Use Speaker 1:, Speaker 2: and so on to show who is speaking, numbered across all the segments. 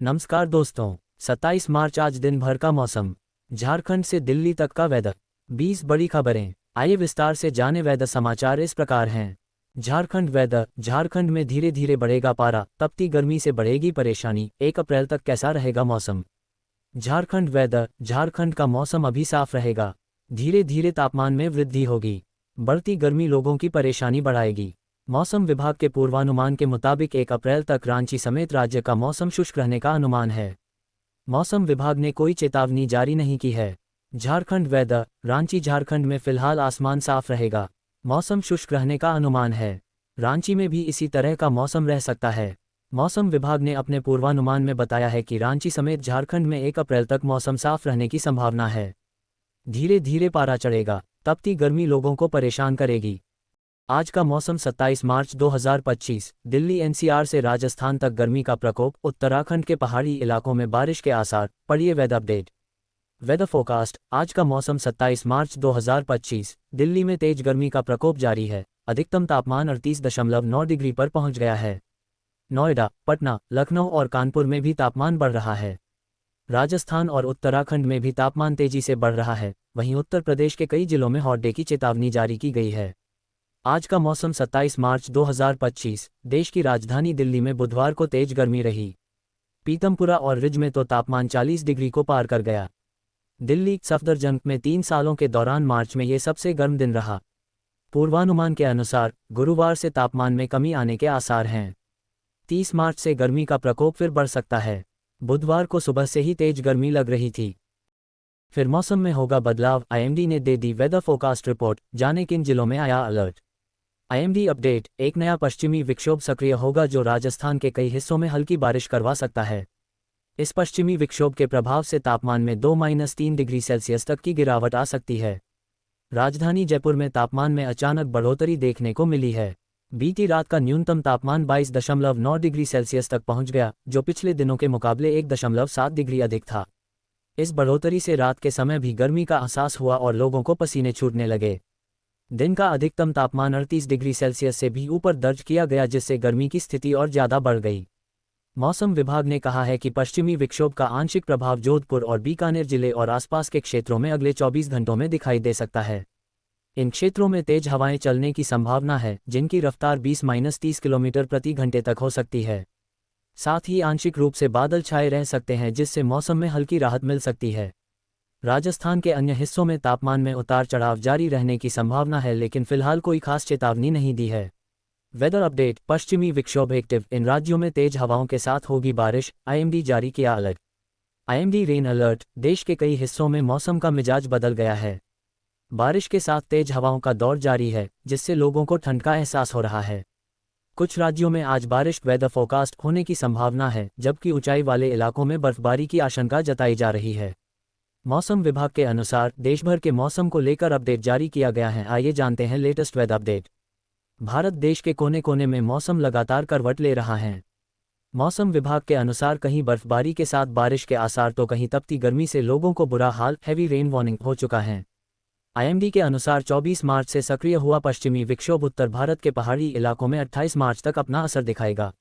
Speaker 1: नमस्कार दोस्तों। 27 मार्च आज दिन भर का मौसम। झारखंड से दिल्ली तक का वेदर। 20 बड़ी खबरें। आइए विस्तार से जाने वेदर समाचार इस प्रकार हैं। झारखंड वेदर। झारखंड में धीरे धीरे बढ़ेगा पारा, तपती गर्मी से बढ़ेगी परेशानी, 1 अप्रैल तक कैसा रहेगा मौसम। झारखंड वेदर। झारखंड का मौसम अभी साफ रहेगा। धीरे धीरे तापमान में वृद्धि होगी। बढ़ती गर्मी लोगों की परेशानी बढ़ाएगी। मौसम विभाग के पूर्वानुमान के मुताबिक 1 अप्रैल तक रांची समेत राज्य का मौसम शुष्क रहने का अनुमान है। मौसम विभाग ने कोई चेतावनी जारी नहीं की है। झारखंड वेदर। रांची। झारखंड में फिलहाल आसमान साफ रहेगा। मौसम शुष्क रहने का अनुमान है। रांची में भी इसी तरह का मौसम रह सकता है। मौसम विभाग ने अपने पूर्वानुमान में बताया है कि रांची समेत झारखंड में 1 अप्रैल तक मौसम साफ रहने की संभावना है। धीरे धीरे पारा चढ़ेगा, तपती गर्मी लोगों को परेशान करेगी। आज का मौसम। 27 मार्च 2025। दिल्ली एनसीआर से राजस्थान तक गर्मी का प्रकोप, उत्तराखंड के पहाड़ी इलाकों में बारिश के आसार। पढ़िए वेदर अपडेट। Weather forecast. आज का मौसम। 27 मार्च 2025। दिल्ली में तेज गर्मी का प्रकोप जारी है। अधिकतम तापमान 38.9 डिग्री पर पहुंच गया है। नोएडा, पटना, लखनऊ और कानपुर में भी तापमान बढ़ रहा है। राजस्थान और उत्तराखंड में भी तापमान तेजी से बढ़ रहा है। वहीं उत्तर प्रदेश के कई जिलों में हॉट डे की चेतावनी जारी की गई है। आज का मौसम। 27 मार्च 2025। देश की राजधानी दिल्ली में बुधवार को तेज गर्मी रही। पीतमपुरा और रिज में तो तापमान 40 डिग्री को पार कर गया। दिल्ली सफदरजंग में 3 सालों के दौरान मार्च में ये सबसे गर्म दिन रहा। पूर्वानुमान के अनुसार गुरुवार से तापमान में कमी आने के आसार हैं। 30 मार्च से गर्मी का प्रकोप फिर बढ़ सकता है। बुधवार को सुबह से ही तेज गर्मी लग रही थी। फिर मौसम में होगा बदलाव। आईएमडी ने दे दी वेदर फोरकास्ट रिपोर्ट। जाने किन जिलों में आया अलर्ट। IMD update. एक नया पश्चिमी विक्षोभ सक्रिय होगा जो राजस्थान के कई हिस्सों में हल्की बारिश करवा सकता है। इस पश्चिमी विक्षोभ के प्रभाव से तापमान में 2-3 डिग्री सेल्सियस तक की गिरावट आ सकती है। राजधानी जयपुर में तापमान में अचानक बढ़ोतरी देखने को मिली है। बीती रात का न्यूनतम तापमान 22.9 डिग्री सेल्सियस तक पहुंच गया, जो पिछले दिनों के मुकाबले 1.7 डिग्री अधिक था। इस बढ़ोतरी से रात के समय भी गर्मी का एहसास हुआ और लोगों को पसीने छूटने लगे। दिन का अधिकतम तापमान 38 डिग्री सेल्सियस से भी ऊपर दर्ज किया गया, जिससे गर्मी की स्थिति और ज़्यादा बढ़ गई। मौसम विभाग ने कहा है कि पश्चिमी विक्षोभ का आंशिक प्रभाव जोधपुर और बीकानेर जिले और आसपास के क्षेत्रों में अगले 24 घंटों में दिखाई दे सकता है। इन क्षेत्रों में तेज हवाएं चलने की संभावना है, जिनकी रफ्तार 20-30 किलोमीटर प्रति घंटे तक हो सकती है। साथ ही आंशिक रूप से बादल छाए रह सकते हैं, जिससे मौसम में हल्की राहत मिल सकती है। राजस्थान के अन्य हिस्सों में तापमान में उतार चढ़ाव जारी रहने की संभावना है, लेकिन फिलहाल कोई खास चेतावनी नहीं दी है। Weather update. पश्चिमी विक्षोभ एक्टिव। इन राज्यों में तेज हवाओं के साथ होगी बारिश। आईएमडी जारी किया अलर्ट। IMD rain alert. देश के कई हिस्सों में मौसम का मिजाज बदल गया है। बारिश के साथ तेज हवाओं का दौर जारी है, जिससे लोगों को ठंड का एहसास हो रहा है। कुछ राज्यों में आज बारिश वेदर फोरकास्ट होने की संभावना है, जबकि ऊंचाई वाले इलाकों में बर्फबारी की आशंका जताई जा रही है। मौसम विभाग के अनुसार देशभर के मौसम को लेकर अपडेट जारी किया गया है। आइए जानते हैं लेटेस्ट वेदर अपडेट। भारत देश के कोने कोने में मौसम लगातार करवट ले रहा है। मौसम विभाग के अनुसार कहीं बर्फबारी के साथ बारिश के आसार तो कहीं तपती गर्मी से लोगों को बुरा हाल। हैवी रेन वार्निंग हो चुका है। आईएमडी के अनुसार 24 मार्च से सक्रिय हुआ पश्चिमी विक्षोभ उत्तर भारत के पहाड़ी इलाकों में 28 मार्च तक अपना असर दिखाएगा।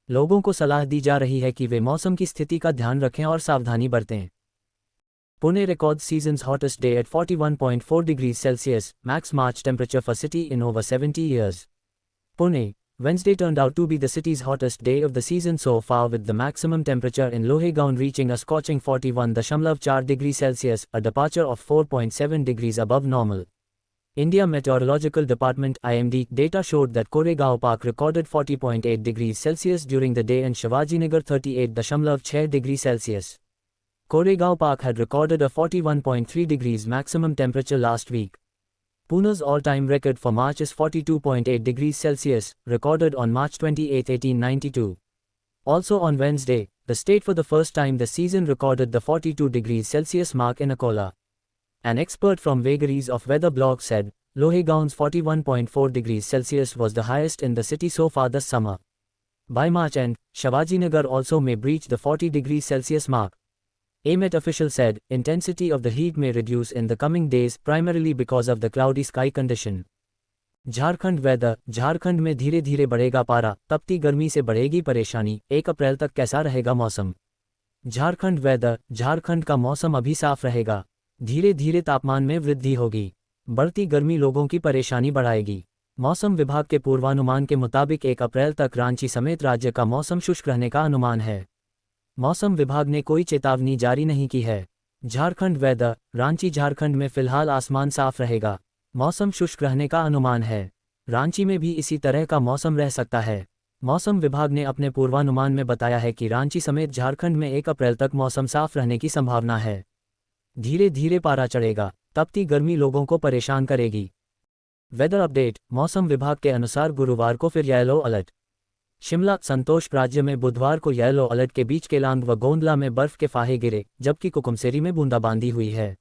Speaker 1: लोगों को सलाह दी जा रही है कि वे मौसम की स्थिति का ध्यान रखें और सावधानी बरतें। Pune records season's hottest day at 41.4 degrees Celsius, max March temperature for city in over 70 years. Pune. Wednesday turned out to be the city's hottest day of the season so far, with the maximum temperature in Lohegaon reaching a scorching 41.4 degrees Celsius, a departure of 4.7 degrees above normal. India Meteorological Department (IMD) data showed that Koregaon Park recorded 40.8 degrees Celsius during the day and Shivajinagar 38.6 degrees Celsius. Koregaon Park had recorded a 41.3 degrees maximum temperature last week. Pune's all-time record for March is 42.8 degrees Celsius, recorded on March 28, 1892. Also on Wednesday, the state for the first time this season recorded the 42 degrees Celsius mark in Akola. An expert from vagaries of weather blog said, Lohegaon's 41.4 degrees Celsius was the highest in the city so far this summer. By March end, Shivajinagar also may breach the 40 degrees Celsius mark. A Met official said, intensity of the heat may reduce in the coming days, primarily because of the cloudy sky condition. Jharkhand weather. Jharkhand में धीरे धीरे बढ़ेगा पारा, तपती गर्मी से बढ़ेगी परेशानी, 1 अप्रैल तक कैसा रहेगा मौसम। झारखंड वेदर, झारखंड का मौसम अभी साफ रहेगा। धीरे धीरे तापमान में वृद्धि होगी। बढ़ती गर्मी लोगों की परेशानी बढ़ाएगी। मौसम विभाग के पूर्वानुमान के मुताबिक 1 अप्रैल तक रांची समेत राज्य का मौसम शुष्क रहने का अनुमान है। मौसम विभाग ने कोई चेतावनी जारी नहीं की है। झारखंड वेदर, रांची झारखंड में फिलहाल आसमान साफ रहेगा। मौसम शुष्क रहने का अनुमान है। रांची में भी इसी तरह का मौसम रह सकता है। मौसम विभाग ने अपने पूर्वानुमान में बताया है कि रांची समेत झारखंड में 1 अप्रैल तक मौसम साफ रहने की संभावना है। धीरे धीरे पारा चढ़ेगा। तपती गर्मी लोगों को परेशान करेगी। वेदर अपडेट, मौसम विभाग के अनुसार गुरुवार को फिर येलो अलर्ट। शिमला, संतोष, राज्य में बुधवार को येलो अलर्ट के बीच केलांग व गोंदला में बर्फ के फाहे गिरे, जबकि कुकुमसेरी में बूंदाबांदी हुई है।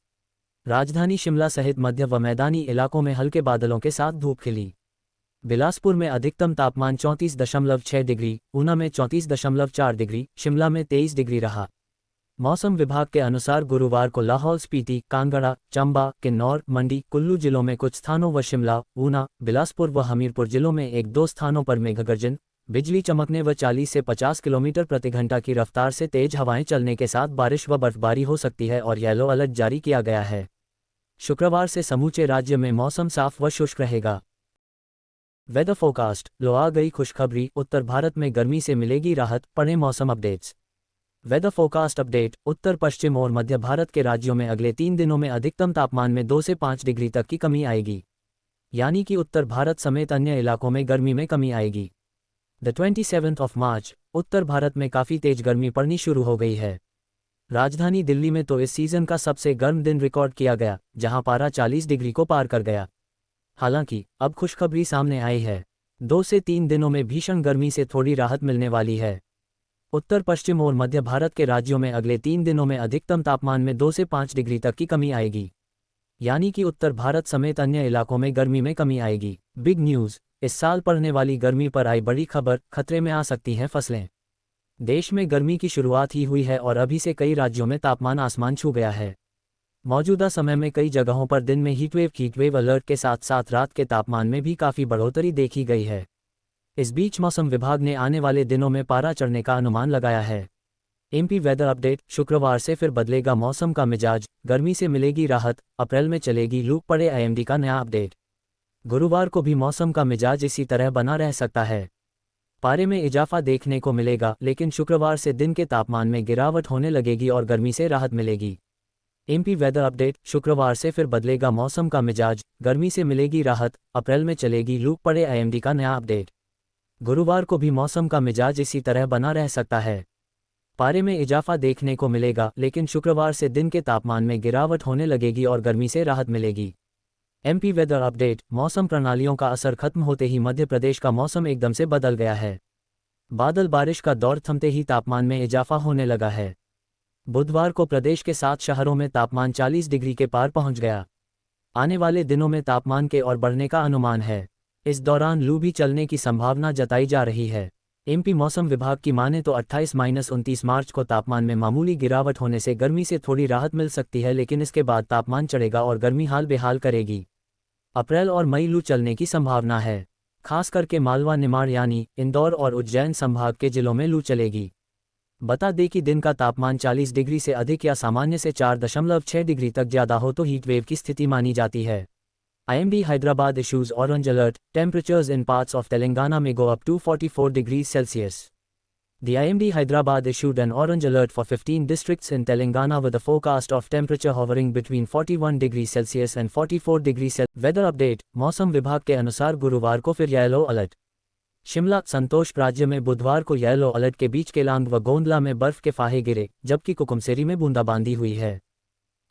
Speaker 1: राजधानी शिमला सहित मध्य व मैदानी इलाकों में हल्के बादलों के साथ धूप खिली। बिलासपुर में अधिकतम तापमान 34.6 डिग्री, ऊना में 34.4 डिग्री, शिमला में 23 डिग्री रहा। मौसम विभाग के अनुसार गुरुवार को लाहौल स्पीति, कांगड़ा, चंबा, किन्नौर, मंडी, कुल्लू जिलों में कुछ स्थानों व शिमला, ऊना, बिलासपुर व हमीरपुर जिलों में 1-2 स्थानों पर मेघगर्जन, बिजली चमकने व 40 से 50 किलोमीटर प्रति घंटा की रफ्तार से तेज हवाएं चलने के साथ बारिश व बर्फबारी हो सकती है और येलो अलर्ट जारी किया गया है। शुक्रवार से समूचे राज्य में मौसम साफ व शुष्क रहेगा। वेदर फोरकास्ट, लो आ गई खुशखबरी, उत्तर भारत में गर्मी से मिलेगी राहत, पढ़ें मौसम अपडेट्स। वेदर फोरकास्ट अपडेट, उत्तर पश्चिम और मध्य भारत के राज्यों में अगले 3 दिनों में अधिकतम तापमान में 2 से 5 डिग्री तक की कमी आएगी। यानी कि उत्तर भारत समेत अन्य इलाकों में गर्मी में कमी आएगी। द 27th of March, उत्तर भारत में काफ़ी तेज गर्मी पड़नी शुरू हो गई है। राजधानी दिल्ली में तो इस सीजन का सबसे गर्म दिन रिकॉर्ड किया गया, जहां पारा 40 डिग्री को पार कर गया। हालांकि अब खुशखबरी सामने आई है। 2 से 3 दिनों में भीषण गर्मी से थोड़ी राहत मिलने वाली है। उत्तर पश्चिम और मध्य भारत के राज्यों में अगले 3 दिनों में अधिकतम तापमान में 2 से 5 डिग्री तक की कमी आएगी। यानी कि उत्तर भारत समेत अन्य इलाकों में गर्मी में कमी आएगी। बिग न्यूज़, इस साल पड़ने वाली गर्मी पर आई बड़ी खबर, खतरे में आ सकती हैं फसलें। देश में गर्मी की शुरुआत ही हुई है और अभी से कई राज्यों में तापमान आसमान छू गया है। मौजूदा समय में कई जगहों पर दिन में हीटवेव अलर्ट के साथ साथ रात के तापमान में भी काफ़ी बढ़ोतरी देखी गई है। इस बीच मौसम विभाग ने आने वाले दिनों में पारा चढ़ने का अनुमान लगाया है। एमपी वेदर अपडेट, शुक्रवार से फिर बदलेगा मौसम का मिजाज, गर्मी से मिलेगी राहत, अप्रैल में चलेगी लू, पड़े आईएमडी का नया अपडेट। गुरुवार को भी मौसम का मिजाज इसी तरह बना रह सकता है। पारे में इजाफा देखने को मिलेगा, लेकिन शुक्रवार से दिन के तापमान में गिरावट होने लगेगी और गर्मी से राहत मिलेगी। एमपी वेदर अपडेट, शुक्रवार से फिर बदलेगा मौसम का मिजाज, गर्मी से मिलेगी राहत, अप्रैल में चलेगी लू, पड़े आईएमडी का नया अपडेट। गुरुवार को भी मौसम का मिजाज इसी तरह बना रह सकता है। पारे में इजाफा देखने को मिलेगा, लेकिन शुक्रवार से दिन के तापमान में गिरावट होने लगेगी और गर्मी से राहत मिलेगी। एमपी वेदर अपडेट, मौसम प्रणालियों का असर खत्म होते ही मध्य प्रदेश का मौसम एकदम से बदल गया है। बादल बारिश का दौर थमते ही तापमान में इजाफा होने लगा है। बुधवार को प्रदेश के 7 शहरों में तापमान 40 डिग्री के पार पहुंच गया। आने वाले दिनों में तापमान के और बढ़ने का अनुमान है। इस दौरान लू भी चलने की संभावना जताई जा रही है। एमपी मौसम विभाग की माने तो 28-29 मार्च को तापमान में मामूली गिरावट होने से गर्मी से थोड़ी राहत मिल सकती है, लेकिन इसके बाद तापमान चढ़ेगा और गर्मी हाल बेहाल करेगी। अप्रैल और मई लू चलने की संभावना है। खास करके मालवा, निमाड़ यानी इंदौर और उज्जैन संभाग के जिलों में लू चलेगी। बता दें कि दिन का तापमान 40 डिग्री से अधिक या सामान्य से 4.6 डिग्री तक ज़्यादा हो तो हीटवेव की स्थिति मानी जाती है। IMD Hyderabad issues orange alert, temperatures in parts of Telangana may go up to 44 degrees Celsius. The IMD Hyderabad issued an orange alert for 15 districts in Telangana with a forecast of temperature hovering between 41 degrees Celsius and 44 degrees Celsius. Weather update, मौसम विभाग के अनुसार गुरुवार को फिर yellow alert. Shimla, संतोष, राज्य में बुधवार को येलो अलर्ट के बीच केलांग व गोंदला में बर्फ के फाहे गिरे, जबकि कुकुमसेरी में बूंदाबांदी हुई है।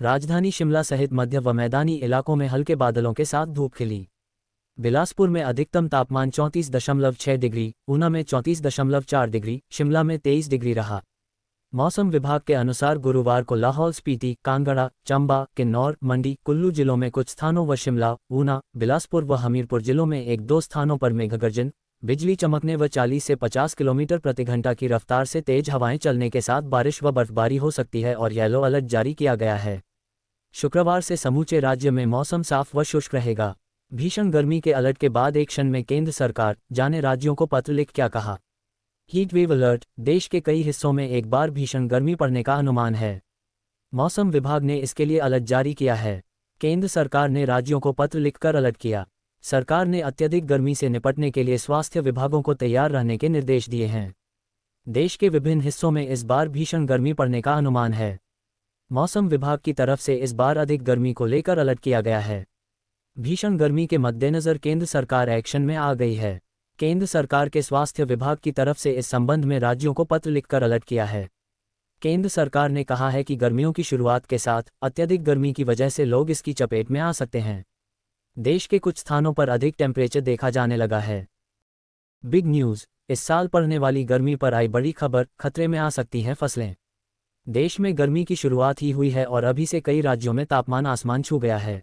Speaker 1: राजधानी शिमला सहित मध्य व मैदानी इलाकों में हल्के बादलों के साथ धूप खिली। बिलासपुर में अधिकतम तापमान 34.6 डिग्री, ऊना में 34.4 डिग्री, शिमला में 23 डिग्री रहा। मौसम विभाग के अनुसार गुरुवार को लाहौल स्पीति, कांगड़ा, चंबा, किन्नौर, मंडी, कुल्लू जिलों में कुछ स्थानों व शिमला, ऊना, बिलासपुर व हमीरपुर जिलों में 1-2 स्थानों पर मेघगर्जन, बिजली चमकने व 40 से 50 किलोमीटर प्रति घंटा की रफ्तार से तेज हवाएं चलने के साथ बारिश व बर्फबारी हो सकती है और येलो अलर्ट जारी किया गया है। शुक्रवार से समूचे राज्य में मौसम साफ व शुष्क रहेगा। भीषण गर्मी के अलर्ट के बाद एक क्षण में केंद्र सरकार, जाने राज्यों को पत्र लिख क्या कहा। हीट वेव अलर्ट, देश के कई हिस्सों में एक बार भीषण गर्मी पड़ने का अनुमान है। मौसम विभाग ने इसके लिए अलर्ट जारी किया है। केंद्र सरकार ने राज्यों को पत्र लिखकर अलर्ट किया। सरकार ने अत्यधिक गर्मी से निपटने के लिए स्वास्थ्य विभागों को तैयार रहने के निर्देश दिए हैं। देश के विभिन्न हिस्सों में इस बार भीषण गर्मी पड़ने का अनुमान है। मौसम विभाग की तरफ से इस बार अधिक गर्मी को लेकर अलर्ट किया गया है। भीषण गर्मी के मद्देनज़र केंद्र सरकार एक्शन में आ गई है। केंद्र सरकार के स्वास्थ्य विभाग की तरफ से इस संबंध में राज्यों को पत्र लिखकर अलर्ट किया है। केंद्र सरकार ने कहा है कि गर्मियों की शुरुआत के साथ अत्यधिक गर्मी की वजह से लोग इसकी चपेट में आ सकते हैं। देश के कुछ स्थानों पर अधिक टेम्परेचर देखा जाने लगा है। बिग न्यूज़, इस साल पड़ने वाली गर्मी पर आई बड़ी खबर, खतरे में आ सकती हैं फसलें। देश में गर्मी की शुरुआत ही हुई है और अभी से कई राज्यों में तापमान आसमान छू गया है।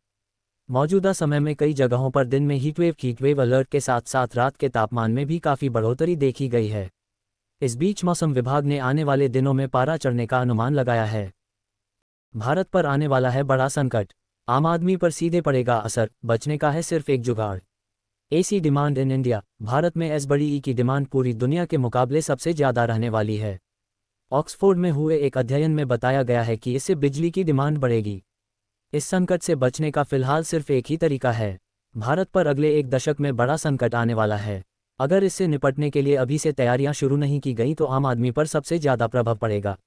Speaker 1: मौजूदा समय में कई जगहों पर दिन में हीटवेव अलर्ट के साथ साथ रात के तापमान में भी काफ़ी बढ़ोतरी देखी गई है। इस बीच मौसम विभाग ने आने वाले दिनों में पारा चढ़ने का अनुमान लगाया है। भारत पर आने वाला है बड़ा संकट, आम आदमी पर सीधे पड़ेगा असर, बचने का है सिर्फ एक जुगाड़। AC demand in India, Bharat में एसबड़ी की डिमांड पूरी दुनिया के मुकाबले सबसे ज़्यादा रहने वाली है। ऑक्सफोर्ड में हुए एक अध्ययन में बताया गया है कि इससे बिजली की डिमांड बढ़ेगी। इस संकट से बचने का फिलहाल सिर्फ एक ही तरीका है। भारत पर अगले एक दशक में बड़ा संकट आने वाला है। अगर इससे निपटने के लिए अभी से तैयारियां शुरू नहीं की गई तो आम आदमी पर सबसे ज़्यादा प्रभाव पड़ेगा।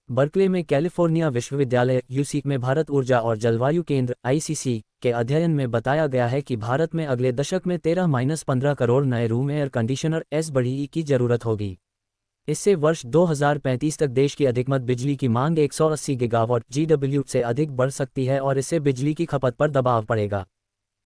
Speaker 1: बर्कले में कैलिफोर्निया विश्वविद्यालय यूसी में भारत ऊर्जा और जलवायु केंद्र ICC के अध्ययन में बताया गया है कि भारत में अगले दशक में 13-15 करोड़ नए रूम एयर कंडीशनर एसबड़ी की जरूरत होगी। इससे वर्ष 2035 तक देश की अधिकतम बिजली की मांग 180 गीगावाट GW से अधिक बढ़ सकती है और इससे बिजली की खपत पर दबाव पड़ेगा।